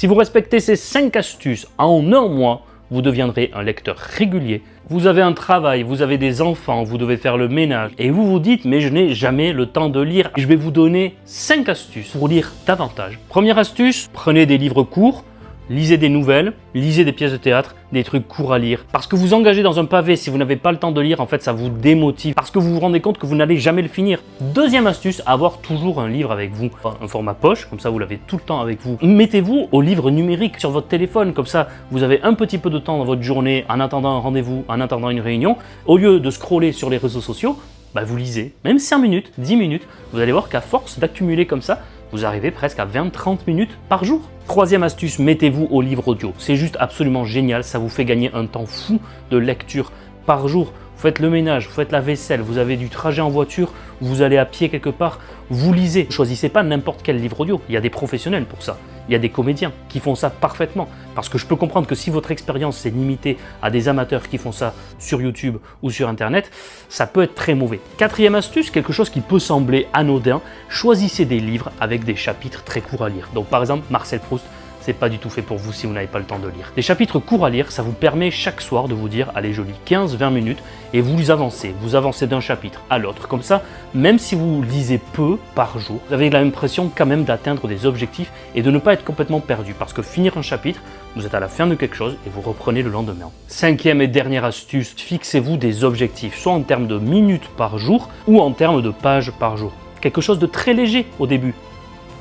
Si vous respectez ces 5 astuces, en un mois, vous deviendrez un lecteur régulier. Vous avez un travail, vous avez des enfants, vous devez faire le ménage et vous vous dites mais je n'ai jamais le temps de lire. Je vais vous donner 5 astuces pour lire davantage. Première astuce, prenez des livres courts, lisez des nouvelles, lisez des pièces de théâtre, des trucs courts à lire. Parce que vous engagez dans un pavé, si vous n'avez pas le temps de lire, en fait ça vous démotive. Parce que vous vous rendez compte que vous n'allez jamais le finir. Deuxième astuce, avoir toujours un livre avec vous. Un format poche, comme ça vous l'avez tout le temps avec vous. Mettez-vous au livre numérique sur votre téléphone, comme ça vous avez un petit peu de temps dans votre journée en attendant un rendez-vous, en attendant une réunion. Au lieu de scroller sur les réseaux sociaux, vous lisez, même 5 minutes, 10 minutes. Vous allez voir qu'à force d'accumuler comme ça, vous arrivez presque à 20-30 minutes par jour. Troisième astuce, mettez-vous au livre audio. C'est juste absolument génial, ça vous fait gagner un temps fou de lecture par jour. Vous faites le ménage, vous faites la vaisselle, vous avez du trajet en voiture, vous allez à pied quelque part, vous lisez. Ne choisissez pas n'importe quel livre audio, il y a des professionnels pour ça. Il y a des comédiens qui font ça parfaitement. Parce que je peux comprendre que si votre expérience s'est limitée à des amateurs qui font ça sur YouTube ou sur Internet, ça peut être très mauvais. Quatrième astuce, quelque chose qui peut sembler anodin, choisissez des livres avec des chapitres très courts à lire. Donc par exemple, Marcel Proust, c'est pas du tout fait pour vous si vous n'avez pas le temps de lire. Des chapitres courts à lire, ça vous permet chaque soir de vous dire « Allez, je lis 15-20 minutes » et vous avancez d'un chapitre à l'autre. Comme ça, même si vous lisez peu par jour, vous avez l'impression quand même d'atteindre des objectifs et de ne pas être complètement perdu. Parce que finir un chapitre, vous êtes à la fin de quelque chose et vous reprenez le lendemain. Cinquième et dernière astuce, fixez-vous des objectifs, soit en termes de minutes par jour ou en termes de pages par jour. Quelque chose de très léger au début.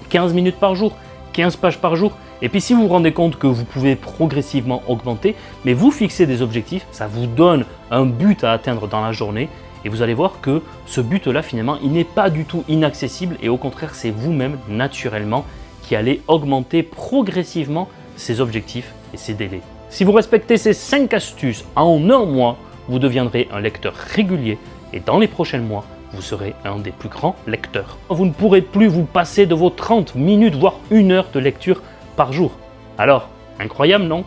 15 minutes par jour, 15 pages par jour. Et puis si vous vous rendez compte que vous pouvez progressivement augmenter, mais vous fixez des objectifs, ça vous donne un but à atteindre dans la journée et vous allez voir que ce but-là finalement, il n'est pas du tout inaccessible et au contraire, c'est vous-même naturellement qui allez augmenter progressivement ces objectifs et ces délais. Si vous respectez ces 5 astuces en un mois, vous deviendrez un lecteur régulier et dans les prochains mois, vous serez un des plus grands lecteurs. Vous ne pourrez plus vous passer de vos 30 minutes, voire 1 heure de lecture par jour. Alors, incroyable, non ?